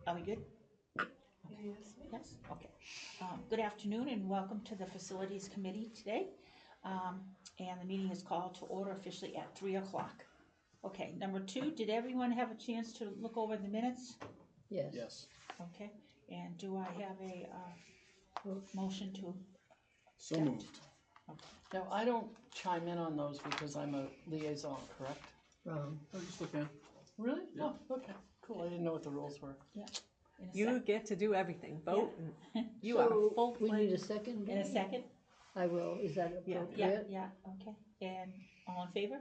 Are we good? Okay. Yes? Okay. Good afternoon and welcome to the Facilities Committee today. And the meeting is called to order officially at 3 o'clock. Okay, number 2, did everyone have a chance to look over the minutes? Yes. Yes. Okay, and do I have a motion to? So moved. Okay. Now, I don't chime in on those because I'm a liaison, correct? Oh, just looking. Really? Yeah. Oh, okay, cool. I didn't know what the rules were. Yeah. You get to do everything, vote, and you So, are a full we need a fledged. second? In a second? I will. Is that Yeah. appropriate? Yeah, okay. And all in favor?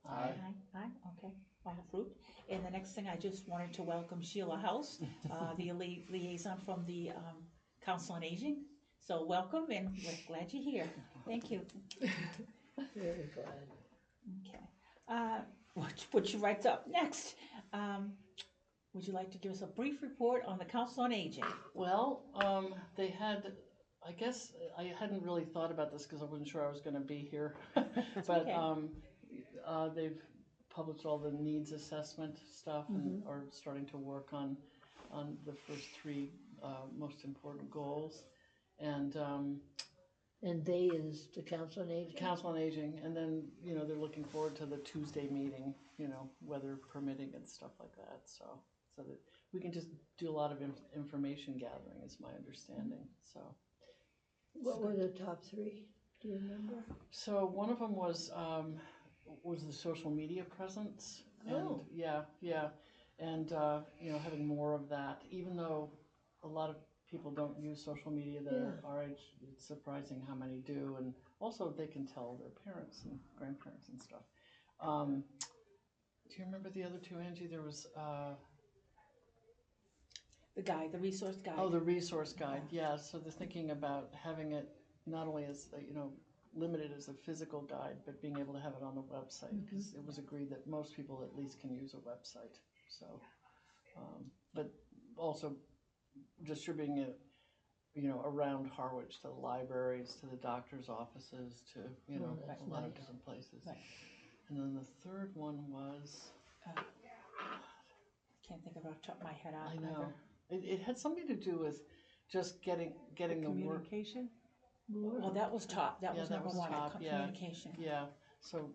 Aye. Aye, okay, all approved. And the next thing, I just wanted to welcome Sheila House, the liaison from the Council on Aging. So welcome, and we're glad you're here. Thank you. Very glad. Okay. What you write up next? Would you like to give us a brief report on the Council on Aging? Well, they had, I guess, I hadn't really thought about this because I wasn't sure I was gonna be here. But, okay. They've published all the needs assessment stuff and are starting to work on the first 3 most important goals. And they is the Council on Aging? Council on Aging, and then, they're looking forward to the Tuesday meeting, weather permitting and stuff like that, so that we can just do a lot of information gathering is my understanding, so. What were the top 3? Do you remember? So one of them was the social media presence, and and having more of that, even though a lot of people don't use social media that are our age. It's surprising how many do, and also they can tell their parents and grandparents and stuff. Do you remember the other 2, Angie? There was The guide, the resource guide. oh, the resource guide. Yeah, so they're thinking about having it not only as limited as a physical guide, but being able to have it on the website, because it was agreed that most people at least can use a website. So, but also distributing it, around Harwich, to the libraries, to the doctor's offices, to, a lot of different places. Right. And then the third one was... can't think of it off the top of my head. I know. It had something to do with just getting the word... Communication? Well, that was top. That was number 1, top, communication. Yeah, so...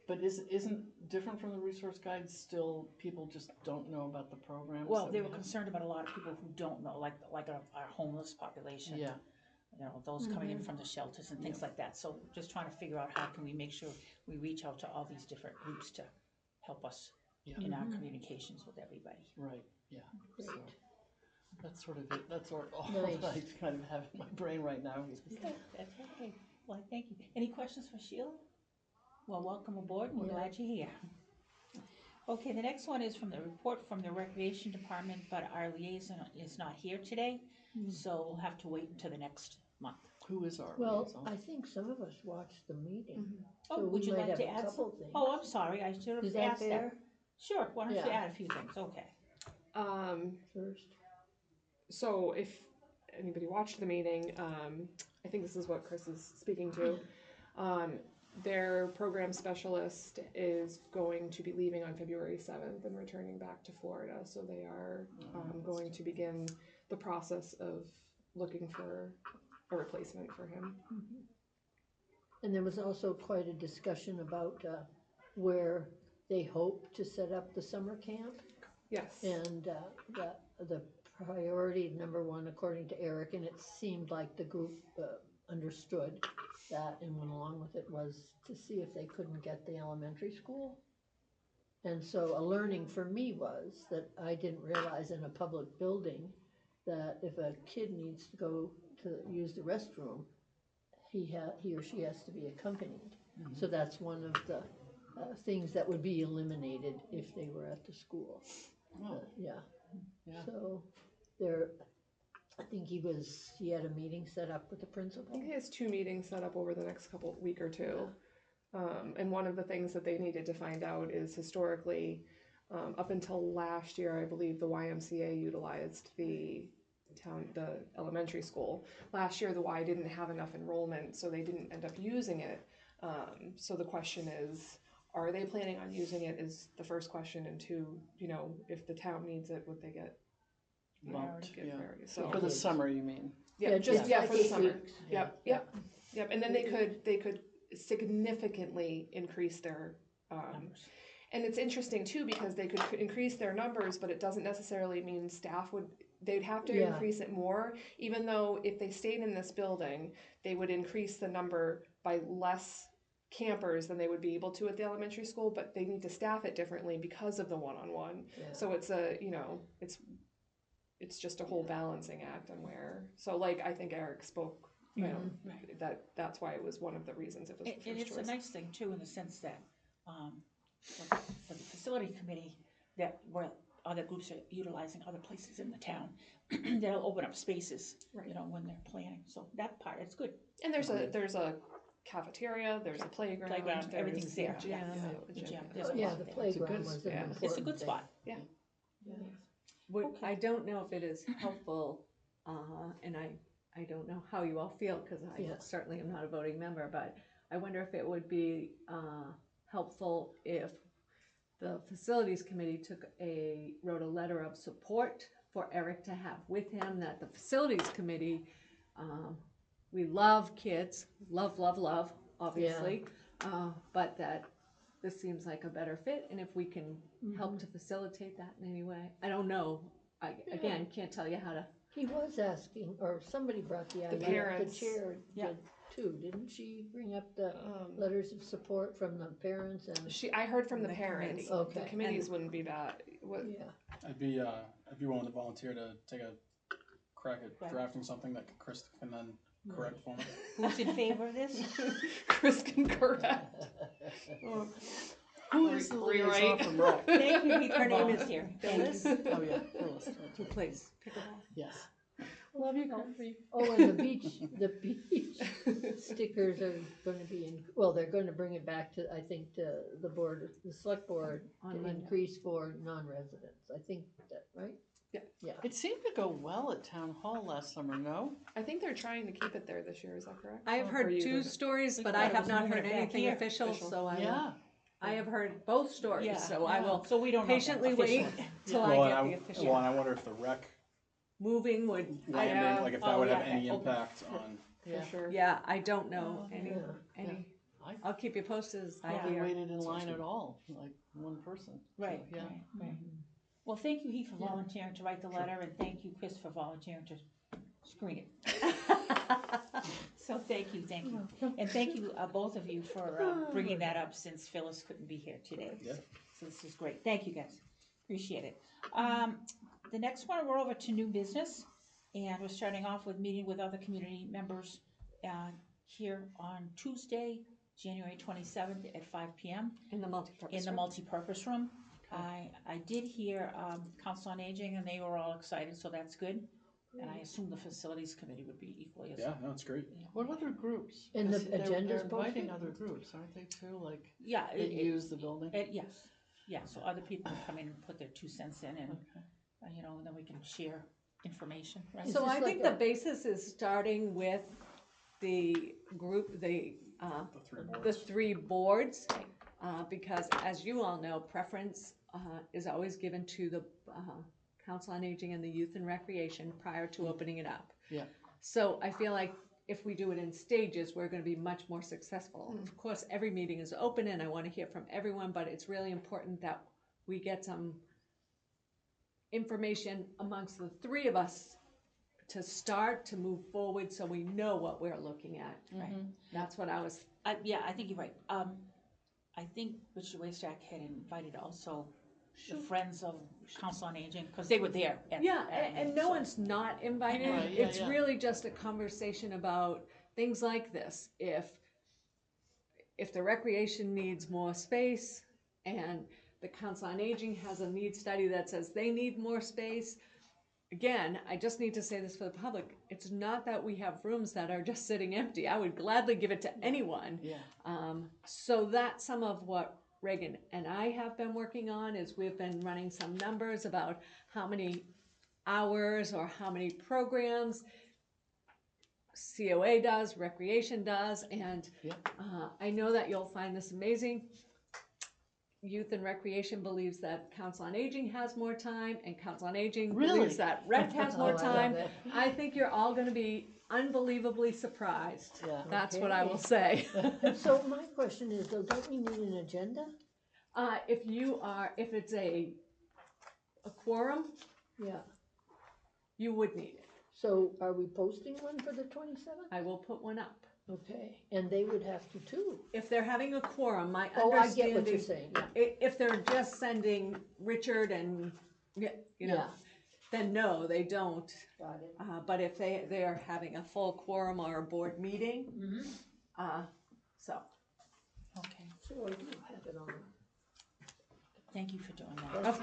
But isn't different from the resource guide, still people just don't know about the programs? Well, they were concerned about a lot of people who don't know, like our homeless population. Yeah. Those coming in from the shelters and things like that. So just trying to figure out how can we make sure we reach out to all these different groups to help us in our communications with everybody. Right, yeah. Great. So that's sort of it. That's all Nice. that I kind of have in my brain right now. That's okay. Well, thank you. Any questions for Sheila? Well, welcome aboard. We're glad you're here. Okay, the next one is from the report from the Recreation Department, but our liaison is not here today, so we'll have to wait until the next month. Who is our Well, liaison? I think some of us watched the meeting. Oh, So would we you might like have to a add couple some? things. Oh, I'm sorry, I should have Is that asked fair? that. Sure, why don't you Yeah. add a few things? Okay. First. So if anybody watched the meeting, I think this is what Chris is speaking to. Their program specialist is going to be leaving on February 7th and returning back to Florida. So they are going to begin the process of looking for a replacement for him. And there was also quite a discussion about where they hope to set up the summer camp. Yes. And the priority, number 1, according to Eric, and it seemed like the group understood that and went along with it, was to see if they couldn't get the elementary school. And so a learning for me was that I didn't realize in a public building that if a kid needs to go to use the restroom, he or she has to be accompanied. So that's one of the things that would be eliminated if they were at the school. Yeah. So I think he had a meeting set up with the I principal. think he has 2 meetings set up over the next week or two. And one of the things that they needed to find out is historically, up until last year, I believe the YMCA utilized the elementary school. Last year, the Y didn't have enough enrollment, so they didn't end up using it. So the question is, are they planning on using it is the first question, and 2, if the town needs it, would they get bumped, Get yeah. priority, So so, for the summer, you mean? yeah, just, just yeah, like for the 8 summer. weeks. Yep. And then they could significantly increase their, Numbers. and it's interesting too, because they could increase their numbers, but it doesn't necessarily mean staff would, they'd have to Yeah. increase it more, even though if they stayed in this building, they would increase the number by less campers than they would be able to at the elementary school, but they need to staff it differently because of the one-on-one. Yeah. So it's a, it's just a whole balancing act on where, so like, I think Eric spoke, Right. that's why it was one of the reasons it was the And first it's a choice. nice thing too, in the sense that, for the facility committee, that where other groups are utilizing other places in the town, they'll open up spaces, Right. when they're planning, so that part, it's good. And there's a cafeteria, there's a playground, Playground, there's everything's there. the gym, Yeah. the The gym, gym, yeah. there's a Yeah, lot the there. playground was an yeah. important It's a good thing. spot. What, Okay. I don't know if it is helpful, and I don't know how you all feel, because I Yeah. certainly am not a voting member, but I wonder if it would be helpful if the facilities committee wrote a letter of support for Eric to have with him, that the facilities committee, we love kids, love, obviously, but that this seems like a better fit, and if we can help to facilitate that in any way. I don't know, again, can't tell you how to. He was asking, or somebody brought the idea, the parents. chair Yeah. did too, didn't she bring up the letters of support from the parents and? I heard from the The parents, committee. Okay. the committees wouldn't be that, what, Yeah, I'd be willing to volunteer to take a crack at Right. drafting something that Chris can then correct for me. Who's in favor of this? Chris can correct. Who is the liaison Rewrite. from rec? Thank you, Heath, for Her name is volunteering. Phyllis. Oh, yeah, Phyllis. Who plays pickleball? Yes. Love you, Chris. oh, and the beach stickers are gonna be they're gonna bring it back to, I think, to the select board On to Monday. increase for non-residents, I think that, right? Yeah. Yeah, It seemed to go well at town hall last summer, no? I think they're trying to keep it there this year, is that correct? I have Or heard you two heard it? stories, We but thought I it have was not moving heard it back anything here. official, Official. so Yeah. I have heard both stories, Yeah, so I will so we don't know patiently that wait officially. till Well, I and get the official. well, and I wonder if the rec Moving would, landing, like if that Oh, would have yeah, any okay. impact on. For sure. yeah, I don't know Oh, any, I I'll keep you posted as I hardly hear. waited in line at all, like one person. So, Right, yeah. right. Well, thank you, Heath, for volunteering to write the letter, and thank you, Chris, for volunteering to screen it. So thank you, and thank you, both of you, for bringing that up, since Phyllis couldn't be here today. Yeah. So this is great, thank you, guys, appreciate it. The next one, we're over to new business, and we're starting off with meeting with other community members here on Tuesday, January 27th at 5 p.m. In the multipurpose in the room. multi-purpose room. I did hear Council on Aging, and they were all excited, so that's good. And I assume the Facilities Committee would be equally as. Yeah, no, it's great. What other groups? And the 'Cause they're agenda's inviting posted? other groups, aren't they, too, like, Yeah. that use the building? Yes, yeah, so other people come in and put their 2 cents in, and, and then we can share information, right? Is So this I think like the basis is starting with the group, The three the boards. 3 boards, because as you all know, preference is always given to the Council on Aging and the Youth and Recreation prior to opening it up. Yeah. So I feel like if we do it in stages, we're gonna be much more successful. Of course, every meeting is open and I wanna hear from everyone, but it's really important that we get some information amongst the 3 of us to start to move forward, so we know what we're looking at. Right. That's what I was, Yeah, I think you're right. I think Richard Waystack had invited also the Friends of Council on Aging, because they were there. yeah, and no one's not invited. Right, yeah, It's yeah. really just a conversation about things like this. If the recreation needs more space and the Council on Aging has a need study that says they need more space, again, I just need to say this for the public, it's not that we have rooms that are just sitting empty. I would gladly give it to anyone. Yeah. So that's some of what Reagan and I have been working on, is we've been running some numbers about how many hours or how many programs COA does, Recreation does, and Yeah. I know that you'll find this amazing. Youth and Recreation believes that Council on Aging has more time, and Council on Aging Really? believes that Rec has more Oh, I love time. it. I think you're all gonna be unbelievably surprised. Yeah. That's what I will Okay. say. So my question is though, don't we need an agenda? If it's a quorum, Yeah, you would need it. so are we posting one for the 27th? I will put one up. Okay, and they would have to too. If they're having a quorum, my Oh, I get what understanding, you're saying, yeah. if they're just sending Richard and, you know, Yeah. then no, they don't. Got it. But if they are having a full quorum or a board meeting, so. Okay, So I do have it on. thank you for doing that. That's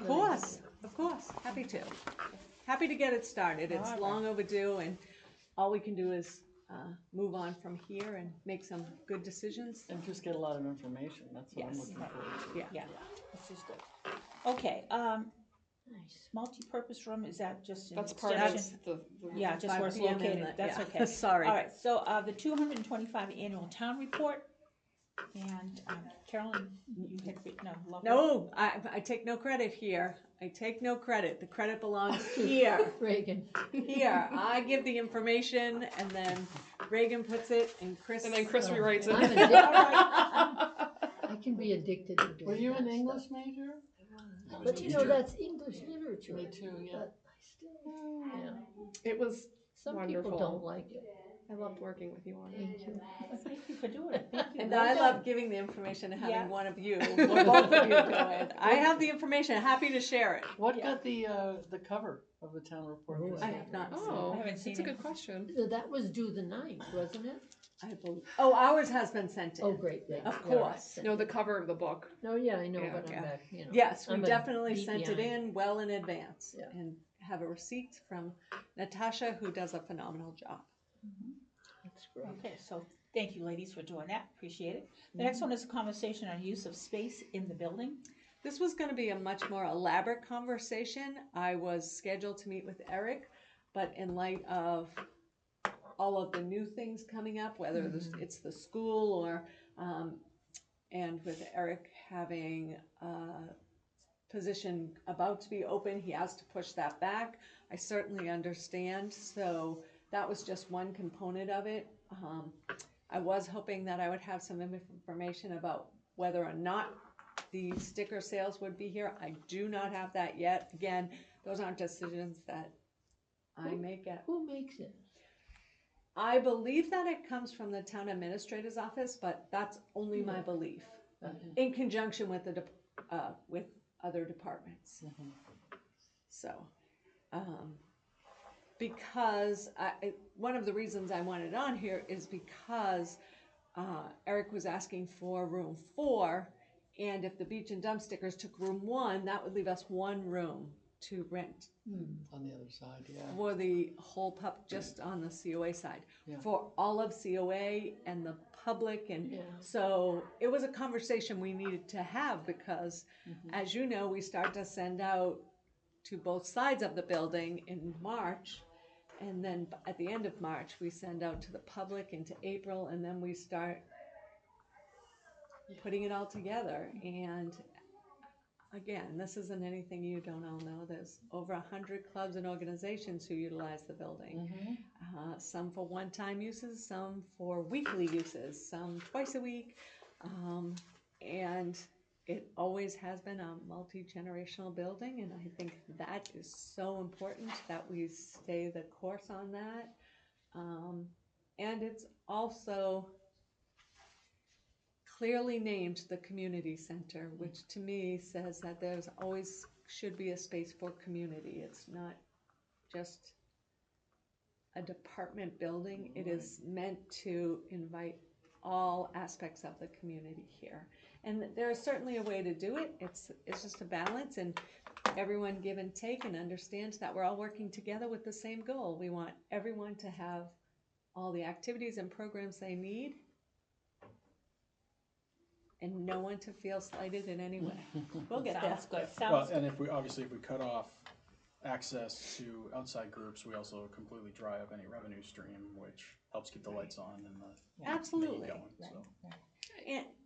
Of course, happy to. Happy to get it started. It's All right. long overdue, and all we can do is move on from here and make some good decisions. And just get a lot of information, that's what I'm Yes. looking forward to. Yeah. Yeah, this is good. Okay, Nice. multi-purpose room, is that just in That's the part section? of the. Yeah, just 5 where it's PM in located, the- that's yeah. okay. Sorry. All right, so, the 225 annual town report, and, Carolyn, you had, no, lovely. No, I take no credit here. I take no credit. The credit belongs here. Reagan. Here, I give the information, and then Reagan puts it, and Chris. And then Chris rewrites it. I'm addicted. I can be addicted to doing Were you that an stuff. English major? But you know, that's English literature. Me too, yeah. But I still, yeah. It was Some wonderful. people don't like it. I loved working with you on it. Thank you. Thank you for doing it, thank you. And Well I done. love giving the information and having Yeah. one of you, or both of you do it. I have the information, happy to share it. What got the cover of the town report? Oh, this I year? have not Oh, I haven't that's seen a it. good question. That was due the 9th, wasn't it? I believe. Oh, ours has been sent in. Oh, great, yeah. Of You're right. course. No, the cover of the book. No, yeah, I know, Yeah. but Yeah. I'm back, you know. Yes, we I'm a definitely beat sent it behind. in well in advance, Yeah. and have a receipt from Natasha, who does a phenomenal job. That's great. Okay, so thank you, ladies, for doing that, appreciate it. The next one is a conversation on use of space in the building. This was going to be a much more elaborate conversation. I was scheduled to meet with Eric, but in light of all of the new things coming up, whether it's the school or, and with Eric having a position about to be open, he has to push that back. I certainly understand, so that was just one component of it. I was hoping that I would have some information about whether or not the sticker sales would be here. I do not have that yet. Again, those aren't decisions that I make at. Who makes it? I believe that it comes from the town administrator's office, but that's only my belief, in conjunction with with other departments. So, because one of the reasons I wanted on here is because Eric was asking for room 4, and if the beach and dump stickers took room 1, that would leave us 1 room to rent On the other side, yeah. for the whole just on the COA side, Yeah. for all of COA and the public, and Yeah. so it was a conversation we needed to have because, as you know, we start to send out to both sides of the building in March, and then at the end of March we send out to the public into April, and then we start putting it all together. And again, this isn't anything you don't all know. There's over 100 clubs and organizations who utilize the building. Some for one-time uses, some for weekly uses, some twice a week. And it always has been a multi-generational building, and I think that is so important that we stay the course on that. And it's also clearly named the community center, which to me says that there's always should be a space for community. It's not just a department building. It is meant to invite all aspects of the community here. And there is certainly a way to do it. It's just a balance, and everyone give and take and understand that we're all working together with the same goal. We want everyone to have all the activities and programs they need, and no one to feel slighted in any way. We'll get there. Sounds good, Well, sounds and good. if we cut off access to outside groups, we also completely dry up any revenue stream, which helps keep the lights on and the main Absolutely. going, Right, so. right.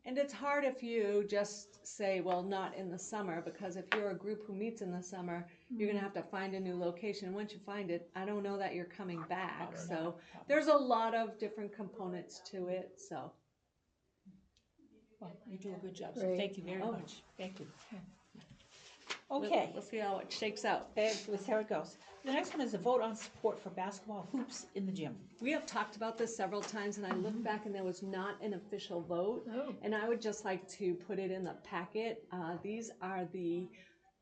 And it's hard if you just say, well, not in the summer, because if you're a group who meets in the summer, you're gonna have to find a new location. And once you find it, I don't know that you're coming back. Probably So not. there's a lot of different components to it, so. Well, you do a good job, so Great. thank you very Oh. much. Thank you. we'll- Okay. We'll see how it shakes out. Let's see how it goes. The next one is a vote on support for basketball hoops in the gym. We have talked about this several times, and I looked back and there was not an official vote. Oh. And I would just like to put it in the packet. These are the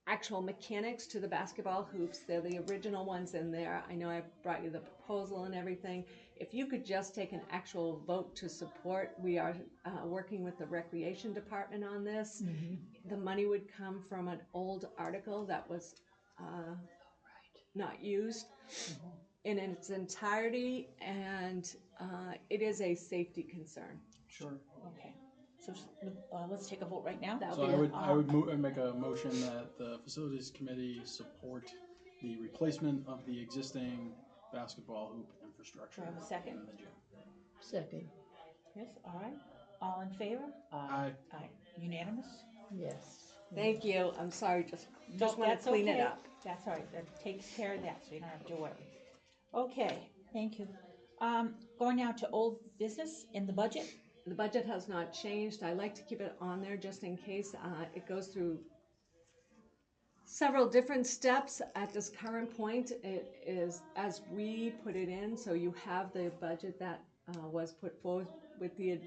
actual mechanics to the basketball hoops. They're the original ones in there. I know I brought you the proposal and everything. If you could just take an actual vote to support, we are working with the recreation department on this. The money would come from an old article that was not used in its entirety, and it is a safety concern. Sure. Okay. So let's take a vote right now. That'll So be I would make a motion that the facilities committee support the replacement of the existing basketball hoop infrastructure Do I have a second? in the gym. Second, Yes, all right. All in favor? Aye. Aye. Unanimous? yes. Thank you. I'm sorry, just No, want to that's clean it okay. up. That's all right, that takes care of that, so you don't have to worry. Okay, thank you. Going now to old business in the budget. The budget has not changed. I like to keep it on there just in case. It goes through several different steps. At this current point, it is as we put it in, so you have the budget that was put forth with the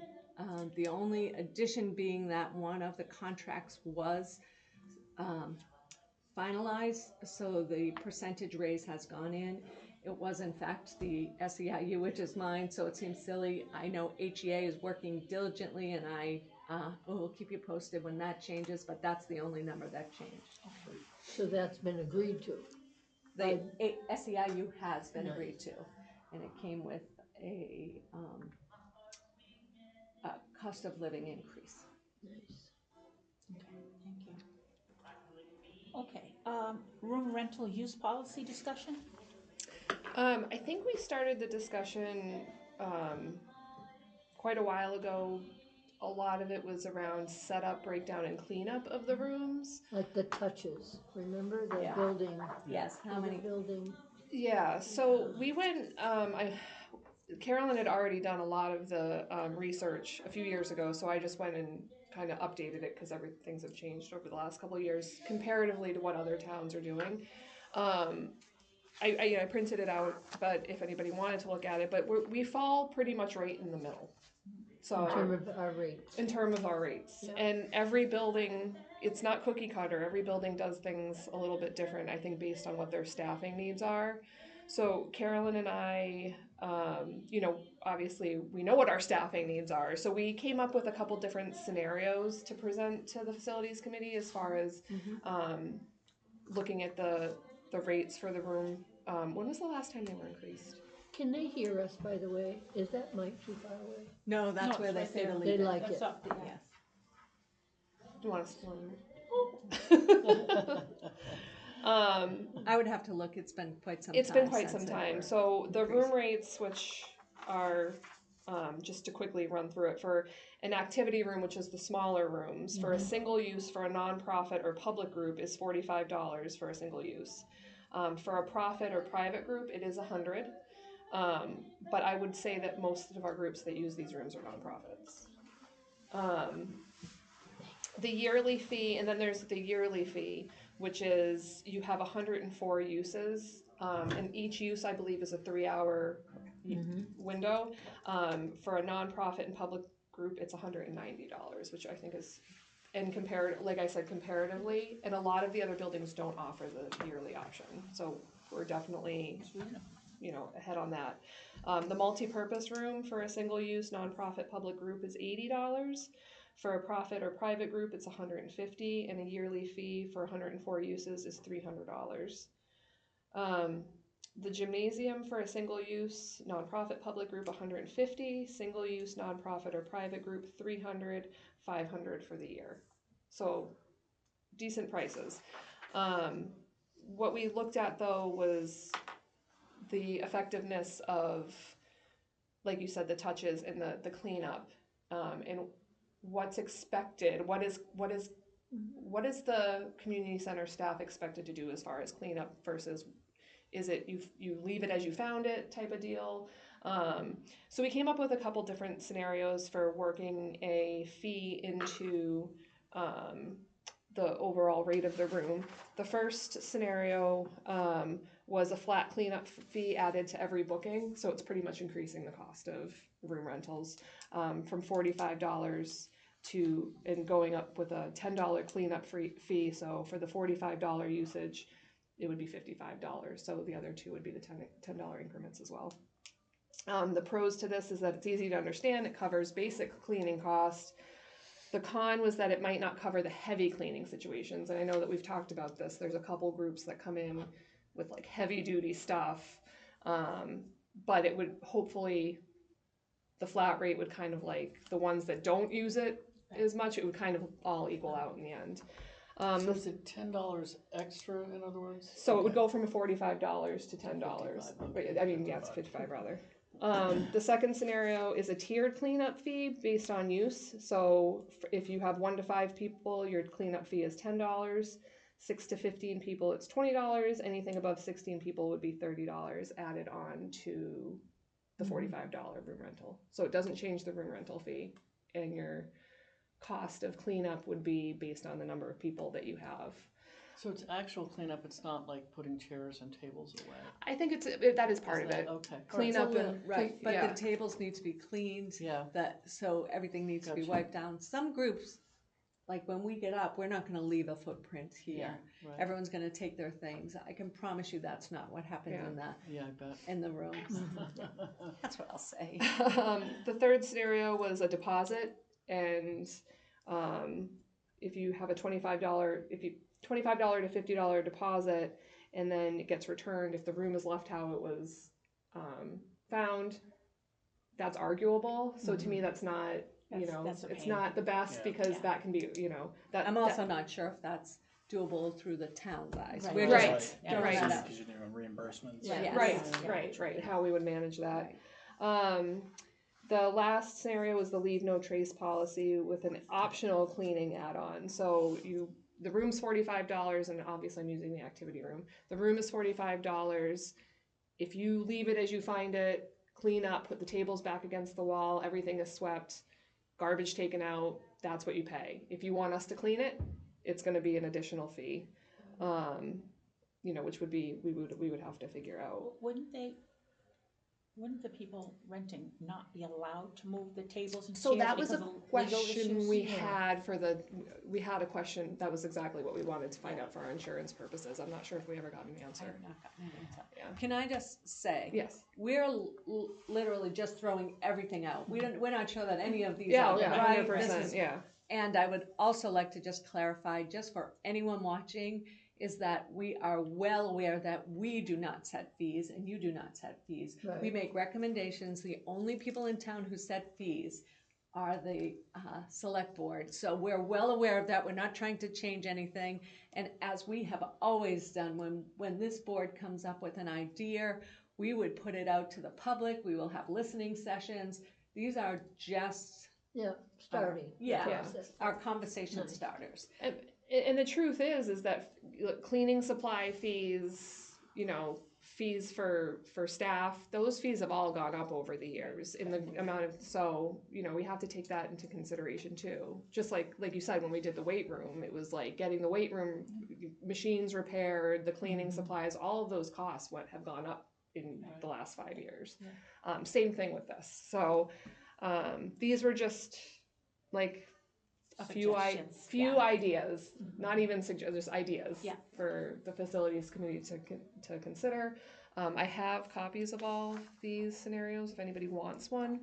only addition being that one of the contracts was finalized, so the percentage raise has gone in. It was in fact the SEIU, which is mine, so it seems silly. I know HEA is working diligently, and I will keep you posted when that changes, but that's the only number that changed. So that's been agreed to. The SEIU has been Nice. agreed to, and it came with a cost of living increase. Nice. Okay, thank you. Okay, room rental use policy discussion? I think we started the discussion quite a while ago. A lot of it was around setup, breakdown, and cleanup of the rooms. Like the touches, remember the Yeah. building? Yes, how the many? Building, Yeah, so we went, Carolyn had already done a lot of the research a few years ago, so I just went and kind of updated it because things have changed over the last couple of years comparatively to what other towns are doing. I printed it out, but if anybody wanted to look at it, but we fall pretty much right in the middle. So in terms of our rates. in terms of our rates. Yeah. And every building, it's not cookie cutter. Every building does things a little bit different, I think, based on what their staffing needs are. So Carolyn and I, obviously we know what our staffing needs are. So we came up with a couple different scenarios to present to the facilities committee as far as looking at the rates for the room. When was the last time they were increased? Can they hear us, by the way? Is that mic too far away? No, that's No, where it's they right say to there. leave They it. like That's it. up, yeah. Yes. Do you want us to? I would have to look. It's been quite some time. It's been quite since some it time. were So the increased. room rates, which are just to quickly run through it, for an activity room, which is the smaller rooms, for a single use for a nonprofit or public group is $45 for a single use. For a profit or private group, it is $100. But I would say that most of our groups that use these rooms are nonprofits. The yearly fee, and then there's the yearly fee, which is you have 104 uses, and each use I believe is a 3-hour window. For a nonprofit and public group, it's $190, which I think is, and like I said, comparatively, and a lot of the other buildings don't offer the yearly option, so we're definitely ahead on that. The multi-purpose room for a single-use nonprofit public group is $80. For a profit or private group, it's $150, and a yearly fee for 104 uses is $300. The gymnasium for a single-use nonprofit public group, $150, single-use nonprofit or private group, $300, $500 for the year. So decent prices. What we looked at though was the effectiveness of, like you said, the touches and the cleanup. And what's expected, what is the community center staff expected to do as far as cleanup versus is it you leave it as you found it type of deal? So we came up with a couple different scenarios for working a fee into the overall rate of the room. The first scenario was a flat cleanup fee added to every booking, so it's pretty much increasing the cost of room rentals from $45 and going up with a $10 cleanup fee. So for the $45 usage, it would be $55. So the other two would be the $10 increments as well. The pros to this is that it's easy to understand. It covers basic cleaning costs. The con was that it might not cover the heavy cleaning situations. And I know that we've talked about this. There's a couple groups that come in with like heavy duty stuff. But it would hopefully, the flat rate would kind of like the ones that don't use it as much, it would kind of all equal out in the end. So is it $10 extra, in other words? So it would go from $45 to $10. 55, okay. Wait, I mean, yeah, it's 55 rather. The second scenario is a tiered cleanup fee based on use. So if you have 1 to 5 people, your cleanup fee is $10. 6 to 15 people, it's $20. Anything above 16 people would be $30 added on to the $45 room rental. So it doesn't change the room rental fee, and your cost of cleanup would be based on the number of people that you have. So it's actual cleanup, it's not like putting chairs and tables away? I think that is part of it. Okay. Cleanup and Right, but yeah. the tables need to be cleaned. Yeah. So everything needs to be Gotcha. wiped down. Some groups, like when we get up, we're not going to leave a footprint here. Yeah, right. Everyone's going to take their things. I can promise you that's not what happened Yeah, I bet. in the rooms. That's what I'll say. The third scenario was a deposit, and if you have a $25 to $50 deposit, and then it gets returned if the room is left how it was found, that's arguable. So to me, that's not That's a it's pain. not the best Yeah. because that can be that. I'm also not sure if that's doable through the town guys. Right. We're Right. just Yeah, throwing right. that out. Because you're doing reimbursements. Yeah. Yes. Right. How we would manage that. The last scenario was the leave no trace policy with an optional cleaning add-on. So the room's $45, and obviously I'm using the activity room. The room is $45. If you leave it as you find it, clean up, put the tables back against the wall, everything is swept, garbage taken out, that's what you pay. If you want us to clean it, it's going to be an additional fee, which would be we would have to figure out. Wouldn't the people renting not be allowed to move the tables and chairs? So that was a because of legal question issues? we had we had a question, that was exactly what we wanted to find out for our insurance purposes. I'm not sure if we ever got an I answer. have not gotten an answer. Can I just say? Yes. We're literally just throwing everything out. We're not sure that any of these Yeah, are yeah, right. 100%, This is- yeah. And I would also like to just clarify, just for anyone watching, is that we are well aware that we do not set fees and you do not set fees. Right. We make recommendations. The only people in town who set fees are the select board. So we're well aware of that. We're not trying to change anything. And as we have always done, when this board comes up with an idea, we would put it out to the public. We will have listening sessions. These are just Starting. yeah. process. our conversation Nice. starters. And the truth is that cleaning supply fees, fees for staff, those fees have all gone up over the years in the amount of, so, we have to take that into consideration too. Just like you said, when we did the weight room, it was like getting the weight room machines repaired, the cleaning supplies, all of those costs have gone up in the last 5 years. Same thing with this. So these were just like a few Suggestions, ideas, not even just ideas for the facilities committee to consider. I have copies of all these scenarios if anybody wants one.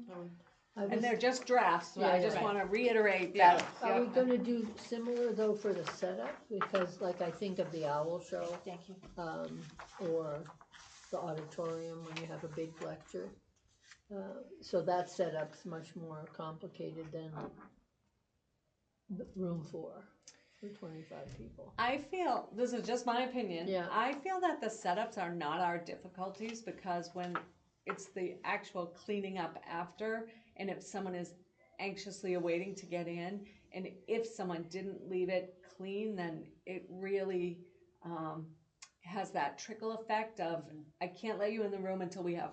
And they're just drafts, so Yeah, I just yeah. want to reiterate Yeah. that. Are we gonna do similar though for the setup? Because like I think of the owl show, Thank you. or the auditorium when you have a big lecture. So that setup's much more complicated than the room for 25 people. I feel, this is just my opinion, Yeah. I feel that the setups are not our difficulties, because when it's the actual cleaning up after, and if someone is anxiously awaiting to get in. And if someone didn't leave it clean, then it really has that trickle effect of, I can't let you in the room until we have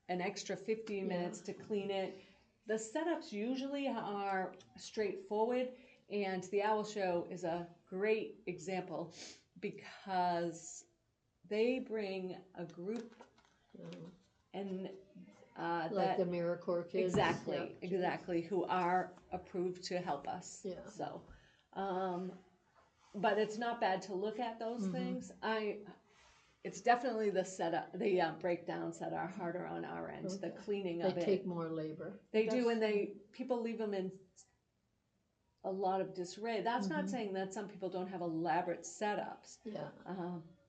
an extra 15 minutes to clean it. The setups usually are straightforward, and the Owl Show is a great example because they bring a group and Like the AmeriCorps kids. exactly, Yeah. exactly, who are approved to help us. Yeah. So, but it's not bad to look at those things. It's definitely the setup, the breakdowns that are harder on our end, the Okay. cleaning They of it. take more labor. They do, and people leave them in a lot of disarray. That's not saying that some people don't have elaborate setups, Yeah.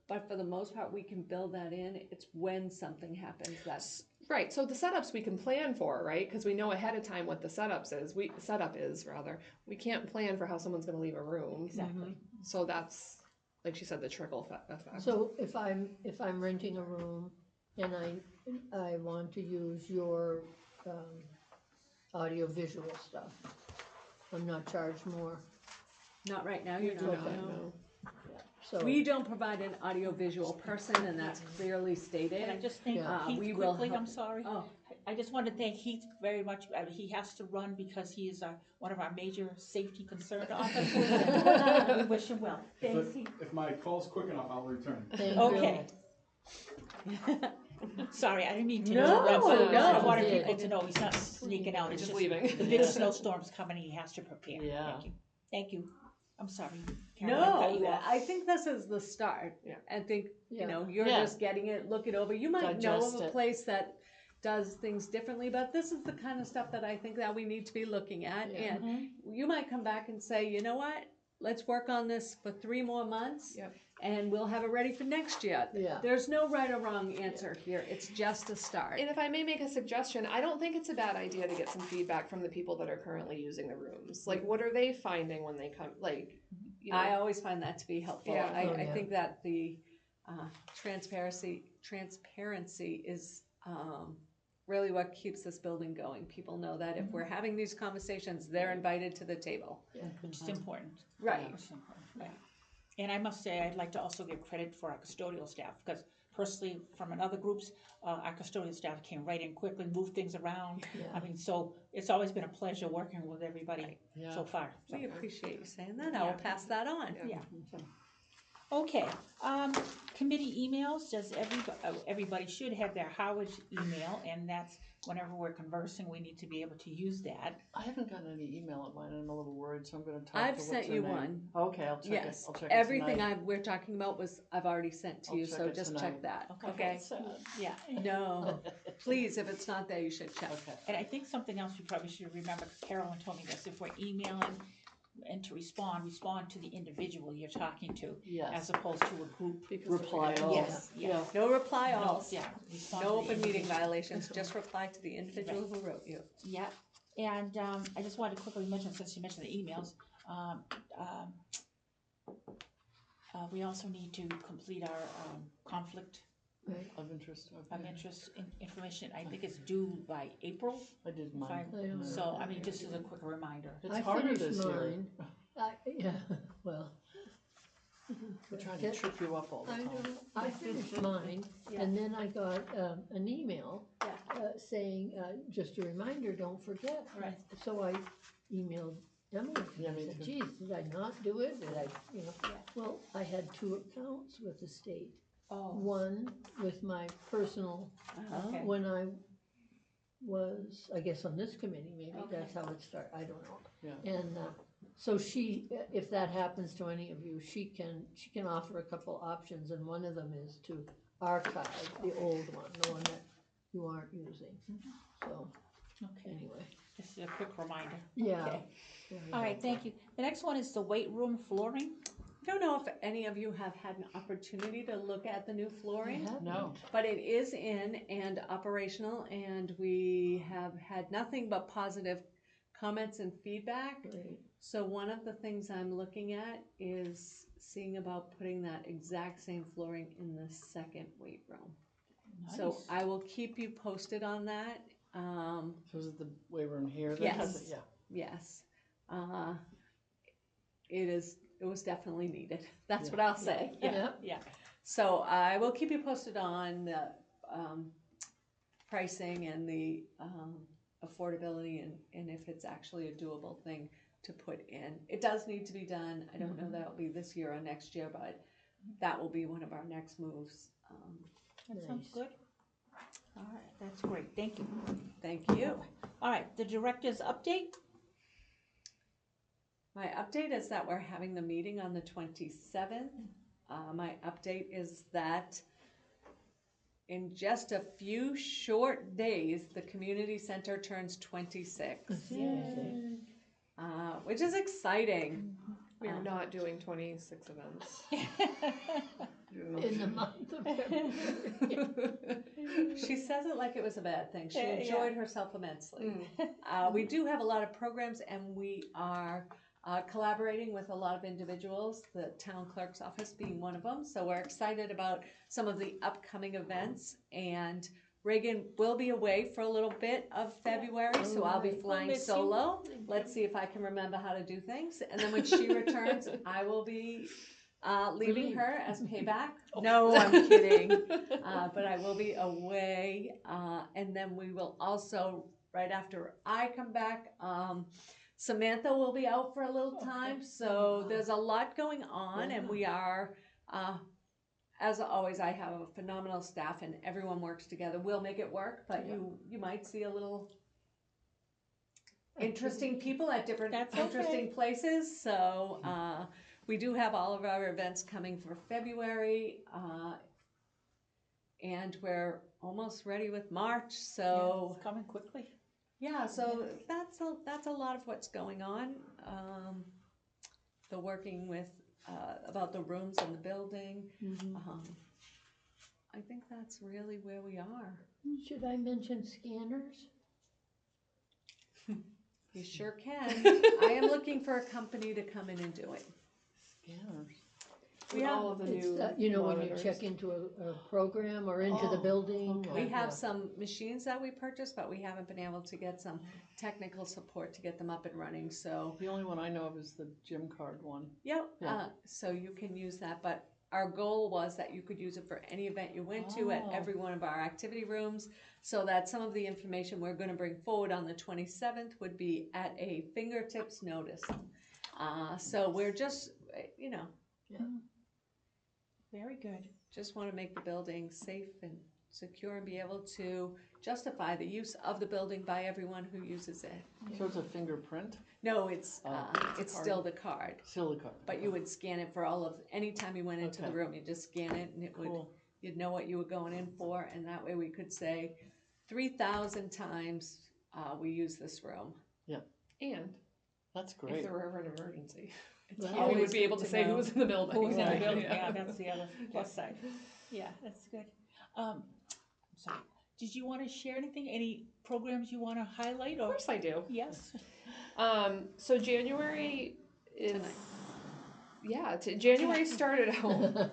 but for the most part, we can build that in. It's when something happens that's Right, so the setups we can plan for, right? Because we know ahead of time what the setup is. We can't plan for how someone's going to leave a room. Exactly. So that's, like she said, the trickle effect. So if I'm renting a room and I want to use your audio visual stuff, I'm not charged more. not right now. You're not. Okay. No. So We don't provide an audiovisual person, and that's clearly stated. And I just thank Yeah. Heath We will quickly, help- I'm sorry. Oh, I just want to thank Heath very much. He has to run because he is one of our major safety concerned officers. We wish him well. Thanks, Heath. If my call's quick enough, I'll return. thank you. Okay. Sorry, I didn't mean to No, interrupt. no. I wanted You did. people to know he's not sneaking out. It's Just just leaving. the big snowstorm's coming. He has to prepare. Yeah. Thank you. Thank you. I'm sorry, Carol, I cut you no, off. I think this is the start. Yeah. I think, Yeah. you're Yeah. just getting it, look it over. You might know Digest of a it. place that does things differently, but this is the kind of stuff that I think that we need to be looking at. Yeah. And you might come back and say, you know what? Let's work on this for 3 more months. Yep. And we'll have it ready for next year. Yeah. There's no right or wrong answer here. It's just a start. And if I may make a suggestion, I don't think it's a bad idea to get some feedback from the people that are currently using the rooms. Like, what are they finding when they come? Like, I always find that to be helpful. Yeah. I, Oh, I yeah. think that the transparency is really what keeps this building going. People know that if we're having these conversations, they're invited to the table. Which is important. Right. Which is important, right. And I must say, I'd like to also give credit for our custodial staff, because personally, from another groups, our custodial staff came right in quickly, moved things around. Yeah. I mean, so it's always been a pleasure working with everybody Yeah. so far. So, We appreciate you saying that. I will pass that on. yeah. Okay, committee emails, does everybody should have their Harwich email, and that's whenever we're conversing, we need to be able to use that. I haven't gotten any email at mine, and I'm a little worried, so I'm gonna talk I've to sent what's her you name. one. Okay, I'll check it. Yes, I'll check it everything tonight. we're talking about I've already sent to I'll you, check so it just tonight. check that, okay? So, yeah. No, please, if it's not there, you should check. Okay. And I think something else we probably should remember, because Carolyn told me this, if we're emailing and to respond to the individual you're talking to, Yes. as opposed to a group. because Reply all. Yes, yeah. No reply No, alls, yeah, respond no to the open meeting individual. violations, just reply to the individual who wrote you. Yeah, and I just wanted to quickly mention, since you mentioned the emails, we also need to complete our conflict Of interest. of Okay. interest information. I think it's due by April. I did if mine. I don't So, know. I mean, just as a quick reminder. It's I harder finished this year. mine. Yeah, well. We're trying to trip you up all the I time. know, I finished mine, Yeah. and then I got an email Yeah. saying, just a reminder, don't forget. Right. So I emailed Emily, Yeah, I me said, too. geez, did I not do it? Did I, Yeah. Well, I had 2 accounts with the state. Oh, One with my personal, okay. when I was, I guess on this committee, maybe, Okay. that's how it started, I don't know. Yeah. And, so she, if that happens to any of you, she can offer a couple options, and one of them is to archive the old one, the one that you aren't using. So, Okay, anyway, just a quick reminder. yeah. Okay. very All right, helpful. thank you. The next one is the weight room flooring. I don't know if any of you have had an opportunity to look at the new I flooring, haven't. No. but it is in and operational, and we have had nothing but positive comments and feedback. Great. So one of the things I'm looking at is seeing about putting that exact same flooring in the second weight room. So Nice. I will keep you posted on that. So is it the way room here that has it? Yes. Yeah. Yes. It was definitely needed. That's Yeah. what I'll say. Yeah. Yeah. So I will keep you posted on the pricing and the affordability and if it's actually a doable thing to put in. It does need to be done. I don't know that it'll be this year or next year, but that will be one of our next moves. That sounds Nice. good. All right, that's great, thank you. Thank you. All right, the director's update? My update is that we're having the meeting on the 27th. My update is that in just a few short days, the community center turns 26, which is exciting. We are not doing 26 events. In the month of February. She says it like it was a bad thing. She Yeah. enjoyed herself immensely. We do have a lot of programs, and we are collaborating with a lot of individuals, the town clerk's office being one of them. So we're excited about some of the upcoming events. And Reagan will be away for a little bit of February, so I'll be Alright. flying miss you. solo. Let's see if I can remember how to do things. And then when she returns, I will be leaving her as payback. No, I'm kidding. But I will be away. And then we will also, right after I come back, Samantha will be out for a little time. So there's a lot going on, and we are, as always, I have a phenomenal staff and everyone works together. We'll make it work, but you might see a little interesting people at different That's okay. interesting places. So we do have all of our events coming for February, and we're almost ready with March. So It's coming quickly. yeah, so that's a lot of what's going on. The working with about the rooms in the building. I think that's really where we are. Should I mention scanners? You sure can. I am looking for a company to come in and do it. Scanners. With all of the It's new that, you know, when you monitors. check into a program or into the Oh, building. okay. or- We have yeah. some machines that we purchased, but we haven't been able to get some technical support to get them up and running. So The only one I know of is the gym card one. yep, Yeah. so you can use that, but our goal was that you could use it for any event you went to at Oh. every one of our activity rooms, so that some of the information we're gonna bring forward on the 27th would be at a fingertips notice. So we're just, Very good. just wanna make the building safe and secure and be able to justify the use of the building by everyone who uses it. So it's a fingerprint, No, it's It's a still the card. silicone. But you would scan it for all of, anytime you went into the Okay. room, you just scan it and it would, Cool. you'd know what you were going in for, and that way we could say 3,000 times we use this room. And That's if great. there were ever an emergency, It's Well, we always would be able good to say who know. was in the building. Who's in the Right. building? Yeah, that's the other plus side. Yeah, that's good. I'm sorry. Did you want to share anything? Any programs you want to highlight? Of Or course I do. yes. So January is Tonight. January started out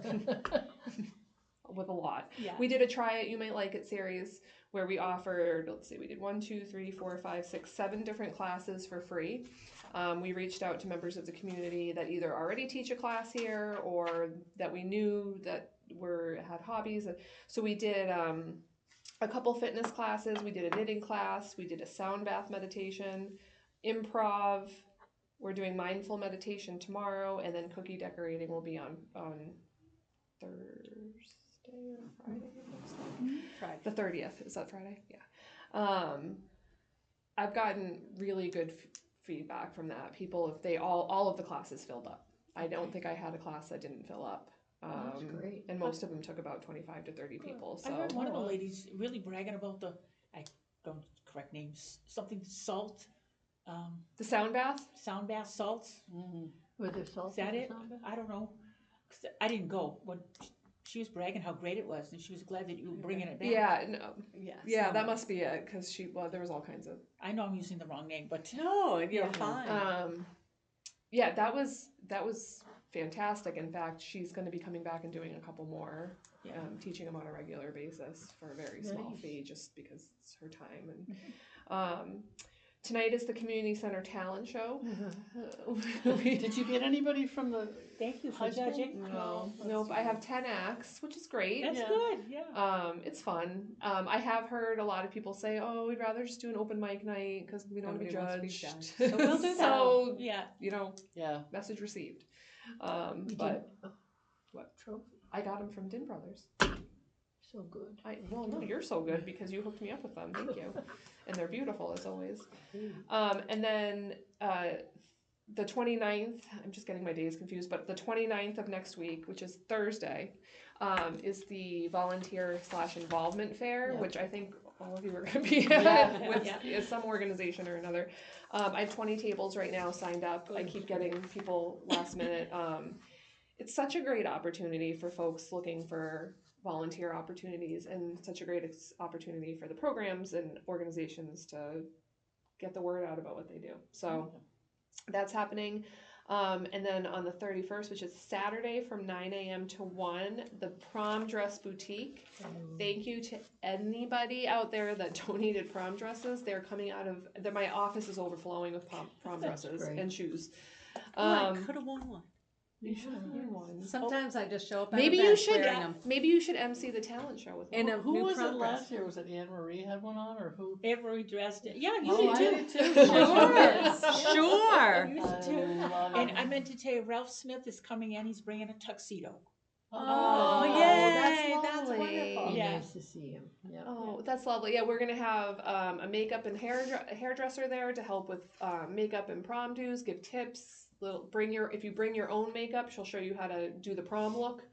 with a lot. Yeah. We did a try it, you might like it series where we offered, let's see, we did 1, 2, 3, 4, 5, 6, 7 different classes for free. We reached out to members of the community that either already teach a class here or that we knew that had hobbies. So we did a couple fitness classes, we did a knitting class, we did a sound bath meditation, improv. We're doing mindful meditation tomorrow, and then cookie decorating will be on Thursday or Friday. It looks like. Friday. The 30th, is that Friday? Yeah. I've gotten really good feedback from that. People, if they all of the classes filled up. I don't think I had a class that didn't fill up. That's great. And most of them took about 25 to 30 people. So I heard one of the ladies really bragging about I don't correct names, something salt, the sound bath. sound bath salts. Mhm. Were there salt Is that in the it? sound bath? I don't know. 'Cause I didn't go. When she was bragging how great it was, and she was glad that you were bringing it back. Yeah, no, Yes. yeah, that must be it because there was all kinds of. I know I'm using the wrong name, but No, you're Yeah. fine. Yeah, that was fantastic. In fact, she's going to be coming back and doing a couple more, Yeah. teaching them on a regular basis for a very small Nice. fee, just because it's her time. And tonight is the community center talent show. Did you get anybody from the Thank you for high school? judging. No, that's nope. I good. have 10 acts, which is great. That's Yeah. good, yeah. It's fun. I have heard a lot of people say, "Oh, we'd rather just do an open mic night because we don't want to be Nobody wants to be judged." judged. So we'll do that. So, Yeah. Yeah. message received. You But did- what? Trophy, I got them from Din Brothers. so good. Well, no, you're so good because you hooked me up with them. Thank you. And they're beautiful as always. And then the 29th, I'm just getting my days confused, but the 29th of next week, which is Thursday, is the volunteer/involvement fair, Yeah. which I think all of you are going to be at Yeah. with some organization or another. I have 20 tables right now signed up. I keep getting people last minute. It's such a great opportunity for folks looking for volunteer opportunities, and such a great opportunity for the programs and organizations to get the word out about what they do. So that's happening. And then on the 31st, which is Saturday from 9 a.m. to 1, the Prom Dress Boutique. Thank you to anybody out there that donated prom dresses. They're coming out of, my office is overflowing with prom That's dresses great. and shoes. I could have won one. You should have worn one. Sometimes I just show up at Maybe you events should. wearing them. Maybe you should MC the talent show with In one. a Who new was it prom dress. last year? Was it Anne Marie had one on, or who? Every dressed it. Yeah, you Oh, I did did too. Sure. You I too. love And it. I meant to tell you, Ralph Smith is coming in. He's bringing a tuxedo. Oh, yay. that's lovely. wonderful. Be Yeah. nice to see him, yeah. Oh, that's lovely. Yeah, we're gonna have a makeup and hairdresser there to help with makeup and prom dues, give tips. If you bring your own makeup, she'll show you how to do the prom look.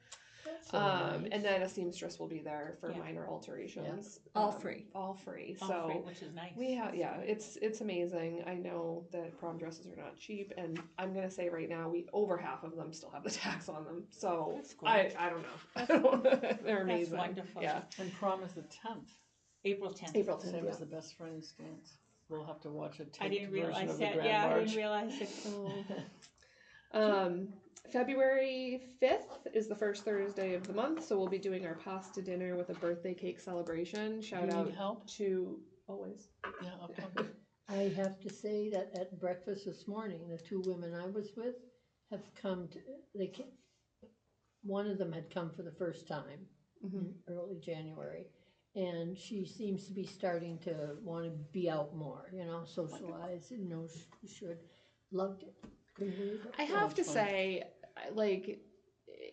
That's so nice. And then a seamstress will be there for Yeah. minor alterations. All free. All free. All So free, which is nice. we have, it's amazing. I know that prom dresses are not cheap, and I'm gonna say right now, over half of them still have the tax on them. So That's great. I don't know. They're amazing. That's wonderful. Yeah, And prom is the 10th. April 10th. April 10th. Same Yeah. as the best friends dance. We'll have to watch a I taped didn't version realize of the that. Grand Yeah, I March. didn't realize it. February 5th is the first Thursday of the month, so we'll be doing our pasta dinner with a birthday cake celebration. Shout You out need help? to always. Yeah, I'll come. I have to say that at breakfast this morning, the two women I was with have come to, one of them had come for the first time in early January. And she seems to be starting to want to be out more, socialize, she should. Loved it. Couldn't believe it. I have to that's fun. say,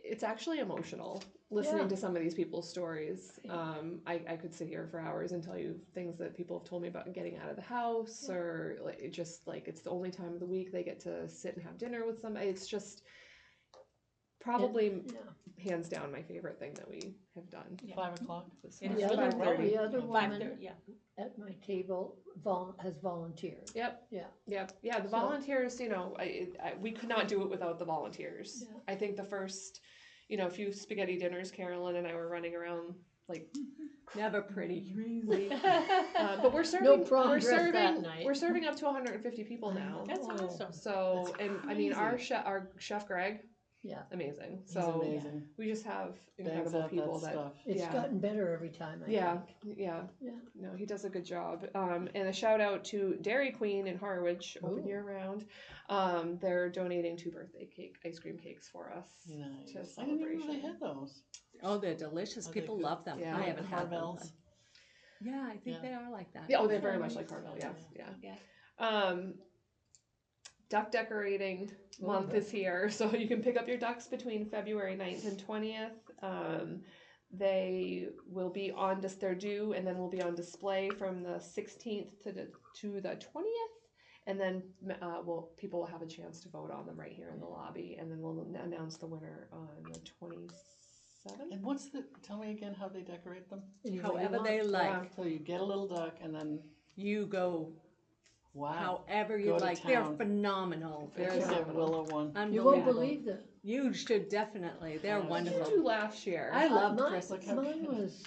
it's actually emotional listening to some of these people's stories. I could sit here for hours and tell you things that people have told me about getting out of the house, or it's the only time of the week they get to sit and have dinner with somebody. It's just probably hands down my favorite thing that we have done. 5 o'clock. It is The other, really one- early. the other woman 5:30, yeah. at my table has volunteered. Yep. Yeah. Yep. Yeah. The So- volunteers, we could not do it without the volunteers. Yeah. I think the first, few spaghetti dinners, Carolyn and I were running around Never pretty. but we're serving. No prom we're dress serving. that night. We're serving up to 150 people now. That's Oh. awesome. So, and I mean, our chef Greg, Yeah. amazing. He's So amazing. we just have Bangs incredible out people that stuff. It's Yeah. gotten better every time, I Yeah, think. yeah. Yeah. No, he does a good job. And a shout out to Dairy Queen in Harwich, open Ooh. year round. They're donating 2 birthday ice cream cakes for us Nice. to I didn't even know celebration. they had those. Oh, they're delicious. Are they People good? love them. Yeah. I haven't had them. Carvel's. Yeah, I think Yeah. they are like that. Yeah, they're very much like Carvel. Yeah, Yeah. Duck decorating month is here, so you can pick up your ducks between February 9th and 20th. They will be on they're due, and then will be on display from the 16th to the 20th, and then people will have a chance to vote on them right here in the lobby, and then we'll announce the winner on the 27th. And tell me again how they decorate them? Any way you However want. they like. So you get a little duck and then, You go wow. however Go you to like. They're town. phenomenal. There's They're that willow one. You unbelievable. won't believe that. You should definitely. They're What What did you wonderful. do last year? I loved mine, Christmas. mine was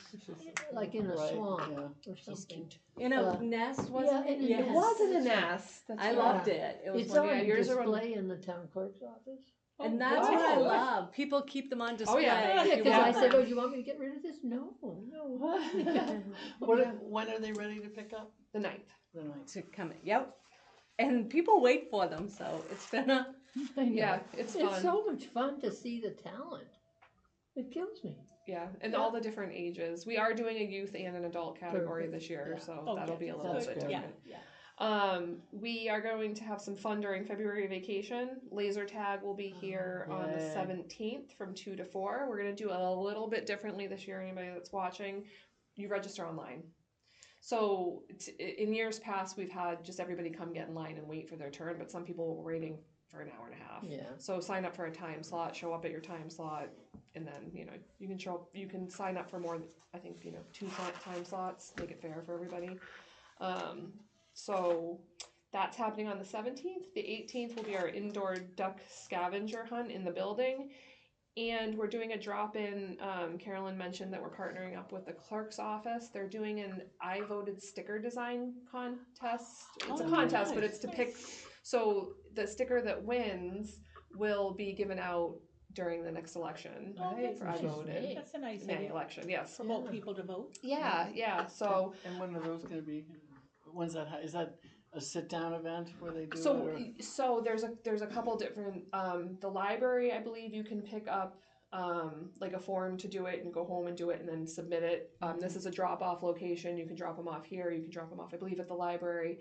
like in a Right, swamp yeah. or something. In a nest, yeah, wasn't and it? it It wasn't a nest. That's I right. loved it. It was It's wonderful. on yours are on- display in the town clerk's office. And that's what I wow. love. People keep them on display. Oh, yeah. Yeah, if you because I want said, them. oh, do you want me to get rid of this? No, no. When are they ready to pick up? The 9th. The ninth. To come, yep. And people wait for them, so it's been a, I know. Yeah, it's fun. It's so much fun to see the talent. It kills me. Yeah, and Yeah. all the different ages. We are doing a youth and an adult category Perfect. this year, Yeah. so Oh, that'll be a little that's bit good. different. Yeah. We are going to have some fun during February vacation. Laser tag will be here on the Yay. 17th from 2 to 4. We're going to do a little bit differently this year. Anybody that's watching, you register online. So in years past, we've had just everybody come get in line and wait for their turn, but some people were waiting for an hour and a half. Yeah. So sign up for a time slot, show up at your time slot, and then, you know, you can show up, you can sign up for more, I think, you know, 2 time slots, make it fair for everybody. So that's happening on the 17th. The 18th will be our indoor duck scavenger hunt in the building. And we're doing a drop-in. Carolyn mentioned that we're partnering up with the clerk's office. They're doing an I voted sticker design contest. It's a Oh, contest, but nice. it's to pick. So the sticker that wins will be given out during the next election. Right, For I which is voted. neat. That's a nice May idea. election, yes. Promote Yeah. people to vote. Yeah. So And when are those going to be? When's that? Is that a sit-down event where they do So, it? Or? so there's a couple different. The library, I believe, you can pick up like a form to do it and go home and do it and then submit it. This is a drop-off location. You can drop them off here. You can drop them off, I believe, at the library.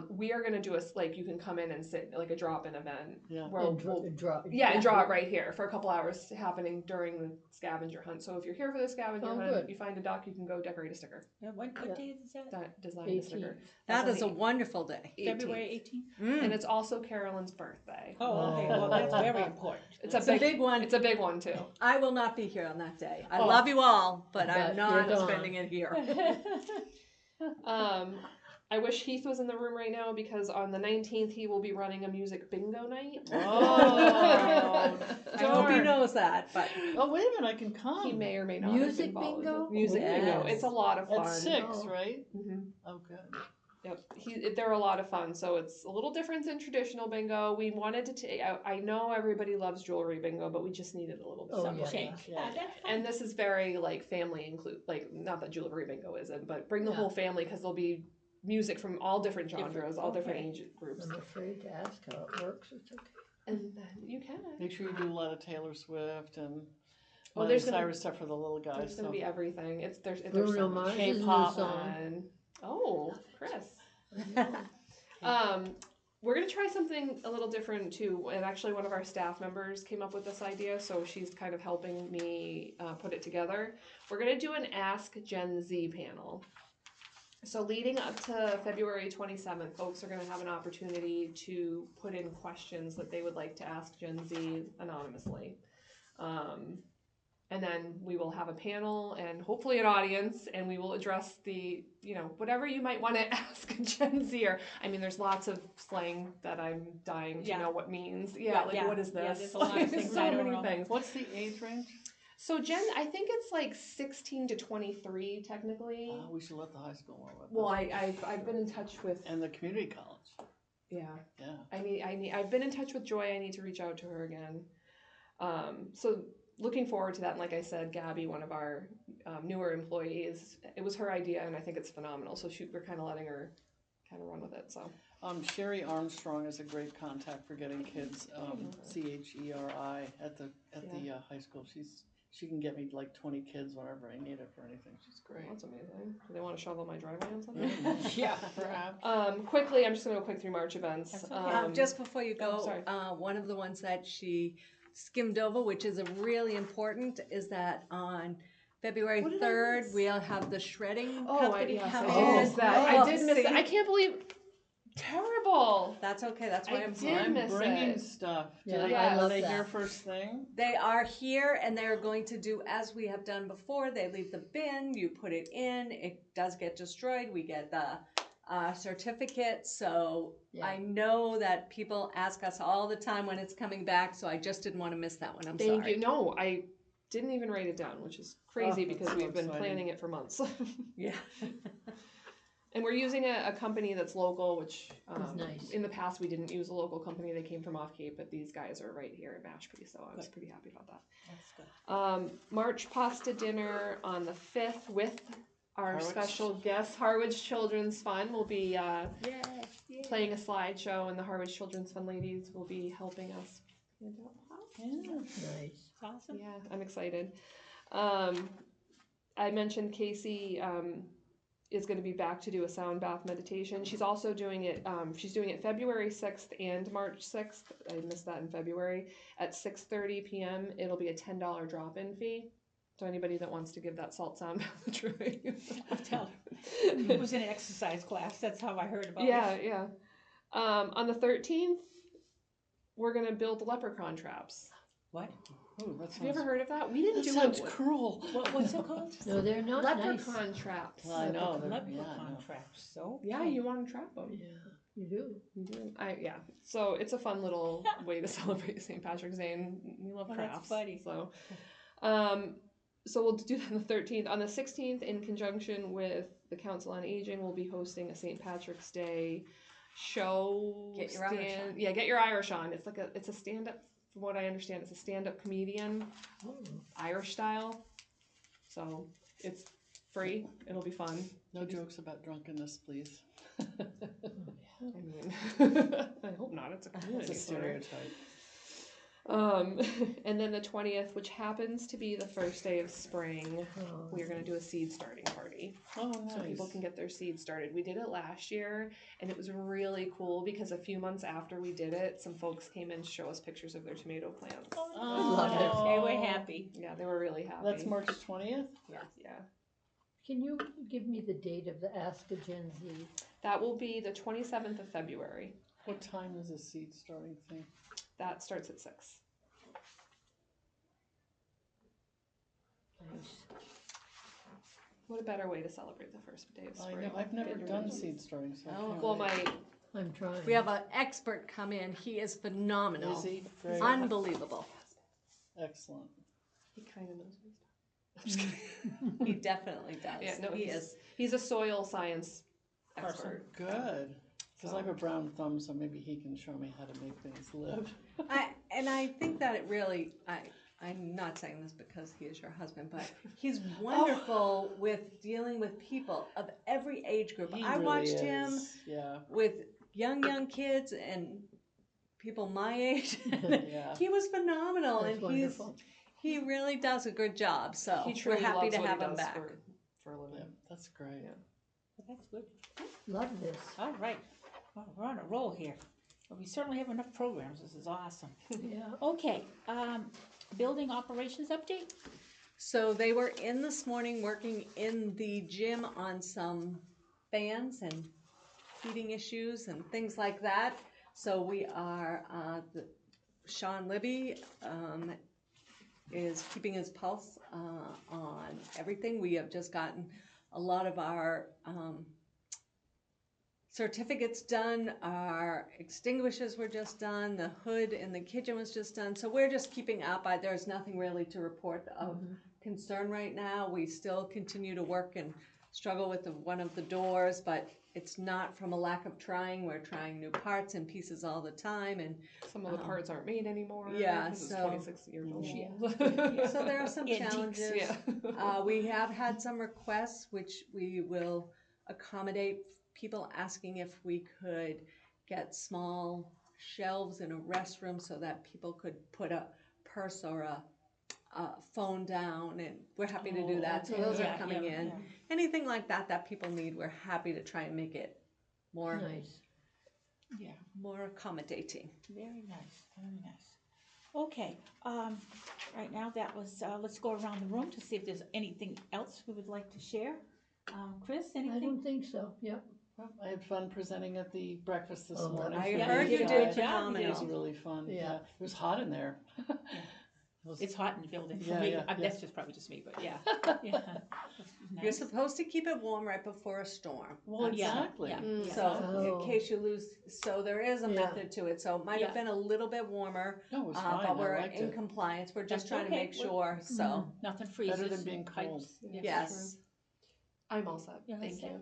We are gonna do you can come in and sit like a drop-in event. Yeah. Where And we'll- draw. and draw it right here for a couple hours happening during the scavenger hunt. So if you're here for the scavenger Oh, hunt, good. you find a duck, you can go decorate a sticker. Yeah, what day is that? Design a sticker. that That's is a on the wonderful day. 18th. February 18th? And it's also Carolyn's birthday. Oh, okay, well, that's very important. It's It's a big one. It's a big one too. I will not be here on that day. I Oh. love you all, but But I'm you're not gone. spending it here. I wish Heath was in the room right now because on the 19th he will be running a music bingo night. Oh, I hope he darn. knows that, but Oh, wait a minute, I can come. He may or may not Music have been followed. bingo? Music bingo. bingo. It's a lot of fun. At 6, Oh. right? hmm Oh, good. Yep, they're a lot of fun. So it's a little different than traditional bingo. We wanted to take. I know everybody loves jewelry bingo, but we just needed a little bit Oh, of yeah. Change. Yeah. That's fun. And this is very like family include, like not that jewelry bingo isn't, but bring the Yeah. whole family because there'll be music from all different genres, Different, all different okay. age groups, I'm afraid to ask how it works. It's okay. and then you can. Make sure you do a lot of Taylor Swift and Oh, Miley there's gonna- Cyrus stuff for the little guys. There's gonna So. be everything. There's Bruno so much. Mars' new K-pop song. fun. Oh, Chris. I know. We're gonna try something a little different too. And actually, one of our staff members came up with this idea, so she's kind of helping me put it together. We're gonna do an Ask Gen Z panel. So leading up to February 27th, folks are gonna have an opportunity to put in questions that they would like to ask Gen Z anonymously. And then we will have a panel and hopefully an audience, and we will address whatever you might want to ask a Gen Zer. I mean, there's lots of slang that I'm dying to Yeah. know what means. Yeah, Like yeah. what is Yeah, this? there's a lot of things so I don't many know. things. What's the age range? So I think it's like 16 to 23 technically. We should let the high school know about Well, that. I've been in touch with And the community college. yeah. Yeah. I've been in touch with Joy. I need to reach out to her again. So looking forward to that. And like I said, Gabby, one of our newer employees, it was her idea, and I think it's phenomenal. So we're kind of letting her kind of run with it. So Sherry Armstrong is a great contact for getting kids. CHERI at the high school. She can get me like 20 kids whenever I need it for anything. She's great. that's amazing. Do they want to shovel my driveway on something? Yeah, perhaps. Quickly, I'm just going to go quick through March events. That's okay. Just before you go, sorry. one of the ones that she skimmed over, which is a really important, is that on February What did I 3rd, miss? we'll have the shredding Oh, company yes, come I in. did miss that. I Oh, did miss it. see? I can't believe. Terrible. That's okay. That's why I I'm did here. I'm miss bringing it. stuff. Yeah, I Are love they that. here first thing? They are here, and they're going to do as we have done before. They leave the bin, you put it in, it does get destroyed. We get the certificate. So Yeah. I know that people ask us all the time when it's coming back, so I just didn't want to miss that one. I'm Thank sorry. you. No, I didn't even write it down, which is crazy Oh, because that's we've so been exciting. planning it for months. Yeah. And we're using a company that's local, which That's nice. in the past we didn't use a local company. They came from off Cape, but these guys are right here in Mashpee, so I was Good. pretty happy about that. That's good. March pasta dinner on the 5th with our Harwich. special guest, Harwich Children's Fund will be Yay. playing a slideshow, and the Harwich Children's Fund ladies will be helping us hand out pasta. Nice. It's awesome. Yeah, I'm excited. I mentioned Casey is going to be back to do a sound bath meditation. She's also doing it. She's doing it February 6th and March 6th. I missed that in February at 6:30 p.m. It'll be a $10 drop-in fee. So anybody that wants to give that salt sound bath a try. I'll tell her. It was in an exercise class. That's how I heard about Yeah, it. yeah. On the 13th, we're going to build leprechaun traps. What? Ooh, that Have you ever sounds, heard of that? We didn't that do sounds it. cruel. What's it called? No, they're not nice. Leprechaun traps. Well, I know. they're- Leprechaun yeah, I know. traps. So Yeah, you want to trap them. Yeah, you do. You do. Yeah. So it's a fun little way to celebrate St. Patrick's Day, and we love Oh, that's crafts. funny. So we'll do that on the 13th. On the 16th, in conjunction with the Council on Aging, we'll be hosting a St. Patrick's Day show. Get your Irish on. Yeah, get your Irish on. It's a stand up. From what I understand, it's a stand up comedian, Oh, Irish style. So it's free. It'll be fun. No jokes about drunkenness, please. I mean, I hope not. It's a It's community a center. stereotype. And then the 20th, which happens to be the first day of spring, oh. we are going to do a seed starting party. Oh, nice. So people can get their seeds started. We did it last year, and it was really cool because a few months after we did it, some folks came in to show us pictures of their tomato plants. love it. They were happy. Yeah, they were really happy. That's March 20th? Yeah. Can you give me the date of the Ask a Gen Z? That will be the 27th of February. What time is the seed starting thing? That starts at 6. Nice. What a better way to celebrate the first day of I spring. know, I've never Get your done seeds. seed starting, so I Oh, can't Well, relate. I'm trying. We have an expert come in. He is phenomenal. Is he? Great. Unbelievable. Excellent. He kind of knows what he's talking about. He definitely does. Yeah, no, he he's- is. He's a soil science Person. expert. Good. Because I have a brown thumb, so maybe he can show me how to make things live. I think that it really, I'm not saying this because he is your husband, but he's wonderful with dealing with people of every age group. He I really watched him is. Yeah. with young kids and people my age. Yeah. He was phenomenal, That's and wonderful. he really does a good job. So He we're truly happy loves to what have he him does back. for a living. Yeah, that's great. Well, that's good. Love this. All right. Well, we're on a roll here. Well, we certainly have enough programs. This is awesome. Yeah. Okay. Building operations update. So they were in this morning working in the gym on some fans and heating issues and things like that. So we are, Sean Libby is keeping his pulse on everything. We have just gotten a lot of our certificates done, our extinguishers were just done, the hood in the kitchen was just done. So we're just keeping up. There's nothing really to report of concern right now. We still continue to work and struggle with one of the doors, but it's not from a lack of trying. We're trying new parts and pieces all the time, and Some of the parts aren't made anymore. yeah, because it's so- 26 years old. Yeah. so there are some Antiques, challenges. Yeah. We have had some requests, which we will accommodate, people asking if we could get small shelves in a restroom so that people could put a purse or a phone down, and we're happy to do that. So those Yeah, are coming yeah, in. yeah. Anything like that people need, we're happy to try and make it more Nice. Yeah. more accommodating. Very nice. Very nice. Okay. Right now that was. Let's go around the room to see if there's anything else we would like to share. Chris, I anything? don't think so. Yep. Well, I had fun presenting at the breakfast this Oh, morning. I Yeah, heard you did a did good job. It was phenomenal. really fun. Yeah. Yeah. It was hot in there. It was- It's hot in the building for Yeah, me. yeah, That's just probably just me, but yeah. Yeah. You're Nice. supposed to keep it warm right before a storm. well, Yeah, exactly. yeah. Mm. So Oh. in case you lose, so there is a Yeah. method to it. So it might have Yeah. been a little bit warmer, No, it was fine. but we're I liked in it. compliance. We're just That's trying to okay. make sure. So Nothing freezes. Better than being cold. Pipes. yes, I'm all set. Yeah, Thank that's you.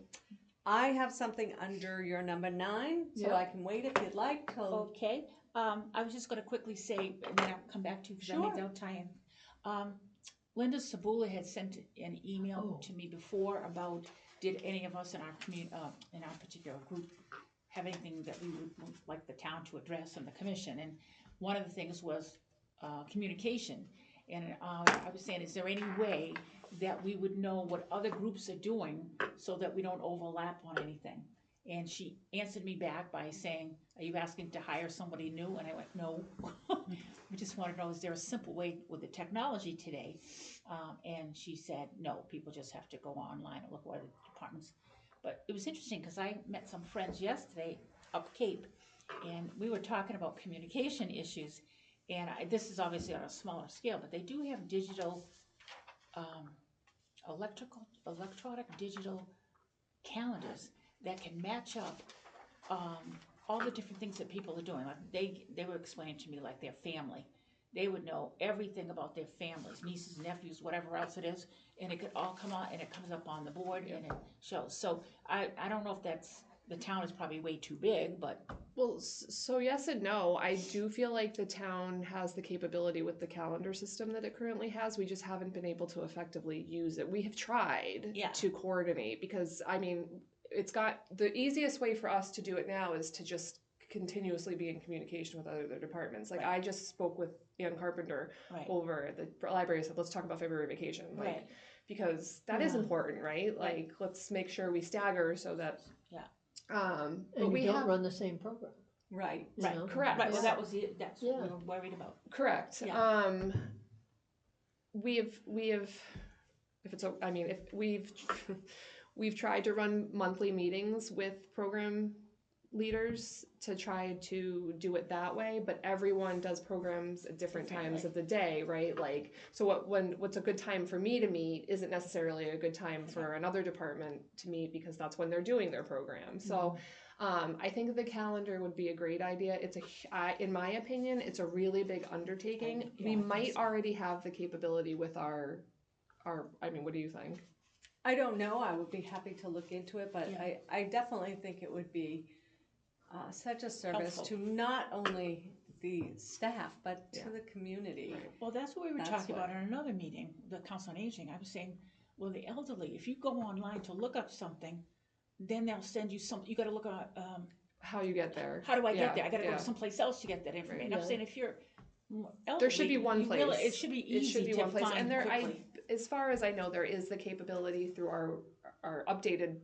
I have something under your number 9, so Yeah. I can wait if you'd like till. Okay, I was just gonna quickly say, and then I'll come back to you, because I Sure. made no tie-in. Linda Sabula had sent an email Oh. to me before about, did any of us in our in our particular group have anything that we would like the town to address and the commission, and one of the things was, communication. And, I was saying, is there any way that we would know what other groups are doing so that we don't overlap on anything? And she answered me back by saying, are you asking to hire somebody new? And I went, no. I just want to know, is there a simple way with the technology today? And she said, no, people just have to go online and look what the departments. But it was interesting, because I met some friends yesterday up Cape, and we were talking about communication issues. And this is obviously on a smaller scale, but they do have digital, electronic digital calendars that can match up all the different things that people are doing. Like they were explaining to me, like their family. They would know everything about their families, nieces, nephews, whatever else it is, and it could all come out and it comes up on the board and it shows. So I don't know if that's, the town is probably way too big, but Well, so yes and no. I do feel like the town has the capability with the calendar system that it currently has. We just haven't been able to effectively use it. We have tried Yeah. to coordinate because, I mean, it's got the easiest way for us to do it now is to just continuously be in communication with other departments. Like Right. I just spoke with Ann Carpenter right, over at the library and said, let's talk about February vacation. Like, right, because that is Yeah. important, right? Like, let's make sure we stagger so that, Yeah. but And we you don't have, run the same program. Right. you right, know? correct. right. Well, Yeah. that was that's what we Yeah. were worried about. correct. Yeah. We have, if it's, I mean, if we've tried to run monthly meetings with program leaders to try to do it that way, but everyone does programs at different times of the day, right? Like, so what's a good time for me to meet isn't necessarily a good time for another department to meet because that's when they're doing their program. So I think the calendar would be a great idea. It's in my opinion, it's a really big undertaking. Yeah, I We think might so. already have the capability with our, I mean, what do you think? I don't know. I would be happy to look into it, but Yeah. I definitely think it would be such a service Helpful. to not only the staff, but to Yeah. the community. Well, that's what we were That's talking what- about in another meeting, the Council on Aging. I was saying, well, the elderly, if you go online to look up something, then they'll send you something. You got to look on. How you get there? How do I Yeah, get there? I got to go yeah. to someplace else to get that information. Right. I'm saying if you're elderly, There should be one you place. really- it should be easy It should be to one place, find and there, quickly. as far as I know, there is the capability through our updated,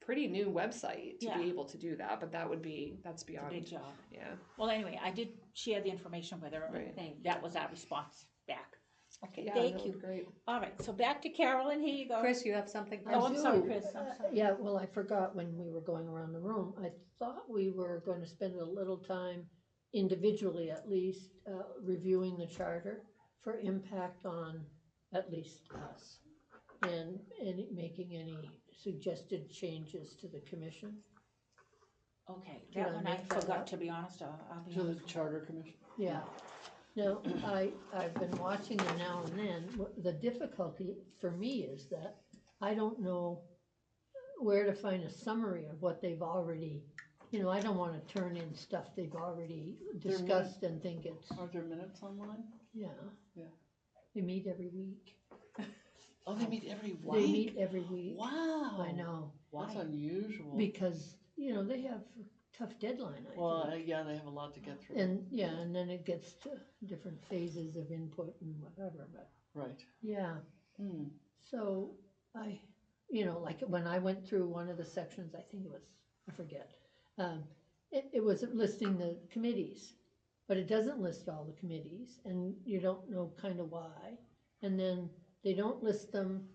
pretty new website to Yeah. be able to do that. But that's It's a beyond. big job. Yeah. Well, anyway, I did share the information with her. Right. And that was our response back. Okay, Yeah, thank no, you. Great. All right, so back to Carolyn. Here you go. Chris, you have something? Oh, I'm sorry, do. Chris. I'm sorry. Yeah, well, I forgot when we were going around the room. I thought we were going to spend a little time individually, at least, reviewing the charter for impact on at least us and making any suggested changes to the commission. Okay, Did that I one I make that forgot, up? to be honest. I'll be To the honest. Charter Commission? Yeah. Now, I've been watching them now and then. The difficulty for me is that I don't know where to find a summary of what they've already, I don't wanna turn in stuff they've already discussed and think it's, Are there minutes online? yeah. Yeah. They meet every week. Oh, they meet every week? They meet every week. Wow. I know, That's Why? unusual. because, they have a tough deadline, I Well, think. yeah, they have a lot to get through. And, yeah, and then it gets to different phases of input and whatever, but, Right. yeah. Hmm. So I, like when I went through one of the sections, I think it was, I forget, it was listing the committees, but it doesn't list all the committees, and you don't know kind of why. And then they don't list them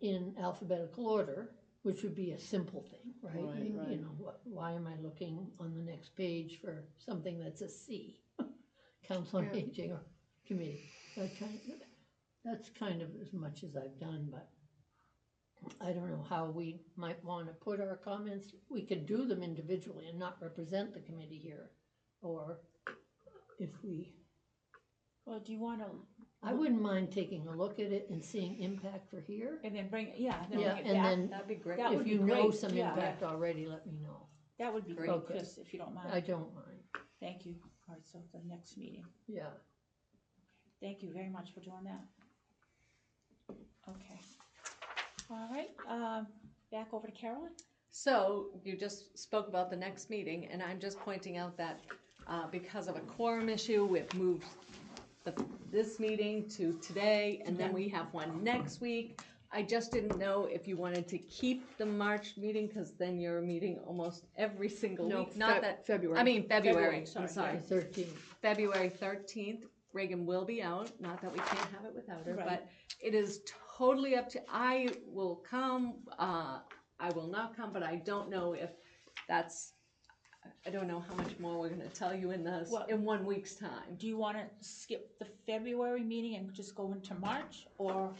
in alphabetical order, which would be a simple thing, right? Right, right. Why am I looking on the next page for something that's a C? Council on Yeah. Aging or committee. That's kind of as much as I've done, but I don't know how we might want to put our comments. We could do them individually and not represent the committee here, or if we, Well, do you want to I wouldn't mind taking a look at it and seeing impact for here. And then bring, yeah, then Yeah, bring it and back. then That'd be great. That would if be you know great, some yeah. impact already, let me know. That would be Great. great, Okay. Chris, if you don't I mind. don't mind, Thank you. All right, so the next meeting. yeah. Thank you very much for doing that. Okay. All right, back over to Carolyn. So you just spoke about the next meeting, and I'm just pointing out that because of a quorum issue, we've moved this meeting to today, and then we have one next week. I just didn't know if you wanted to keep the March meeting, because then you're meeting almost every single No, week. Not that, February. I mean, February, sorry, I'm sorry. The 13th, February 13th, Reagan will be out, not that we can't have it without her, Right. but it is totally up to, I will come, I will not come, but I don't know if that's, I don't know how much more we're gonna tell you in Well- in 1 week's time. Do you wanna skip the February meeting and just go into March, or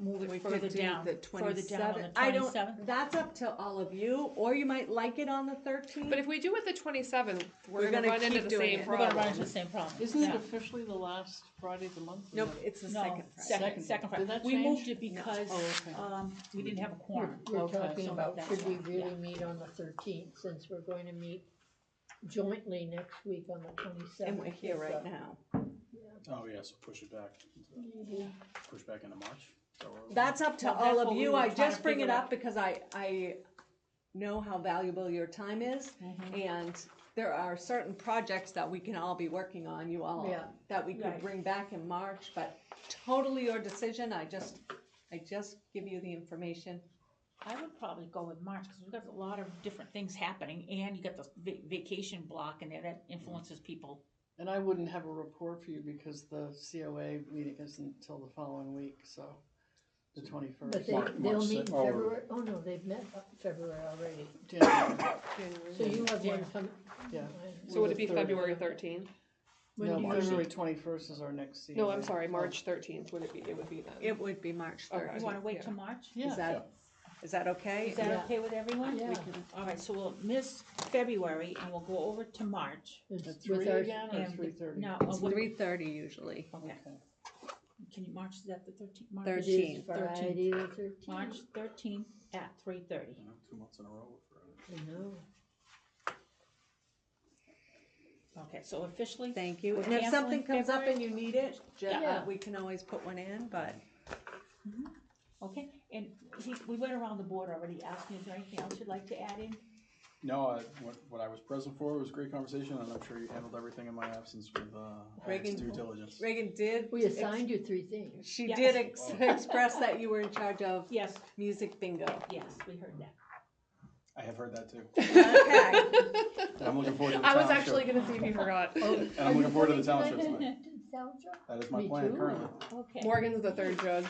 move it We further could do down? the Further down on the 27th. I don't, 27th? that's up to all of you, or you might like it on the 13th. But if we do it the 27th, we're We're gonna gonna run into keep the doing same it. We're gonna run problem. into the same problem. Isn't it Yeah. officially the last Friday of the month? or Nope, no? it's the No, second Friday. second Did Friday. that We change? moved it because, Oh, okay. we didn't have a quorum. we're Okay. talking So about, that's should we why, really yeah. meet on the 13th, since we're going to meet jointly next week on the 27th? And we're here right now. Oh, yeah, so push it back, push back into March? Is that what we're- That's up to Well, all that's of what we you. were I trying just to bring it figure out. up because I know how valuable your time is. And there are certain projects that we can all be working on, you all, Yeah. that we could Right. bring back in March, but totally your decision. I just give you the information. I would probably go with March, because we've got a lot of different things happening, and you got the vacation block in there that influences people. And I wouldn't have a report for you because the COA meeting isn't until the following week, so the 21st. But March they'll meet in sixth, or- February, oh no, they've met February already, January. so you have one Yeah. coming. Yeah. So would it be The third. February 13th? When No, do you February meet? 21st is our next COA. No, I'm sorry, March 13th, would it be, it would be then. It would be March Okay. 13th. You wanna wait Yeah. till March? Yeah. Is that okay? Is that Yeah. okay with everyone? Yeah. We can- All right, so we'll miss February, and we'll go over to March. It's At with 3 our- again, or and 3:30? No, It's 3:30 usually. okay, Okay. can you, March, is that the 13th? March? It is 13th. Friday the 13th. March 13th at 3:30. You know, 2 months in a row with Friday. I know. Okay, so officially, Thank you. We're And if something canceling comes up February? and you need it, Yeah. we can always put one in, but okay, and we went around the board already asking, is there anything else you'd like to add in? No, what I was present for was a great conversation, and I'm sure you handled everything in my absence with Reagan- due diligence. Reagan did. We assigned you 3 things. She Yes. did express that you were in charge of Yes, music bingo. yes, we heard that. I have heard that too. Okay. And I'm looking forward to the I was township. actually gonna see if you forgot. And I'm looking forward to the township tonight. Township? That is my Me plan too. currently. Okay. Morgan's the third judge.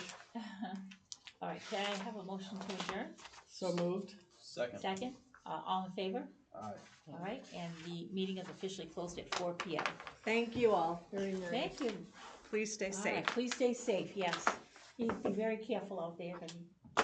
All right, can I have a motion to adjourn? So moved? Second. Second, all in favor? Aye. All right, and the meeting is officially closed at 4 PM. Thank you all. Very nice. Thank you. Please stay All safe. right, please stay safe, yes. Be very careful out there, 'cause you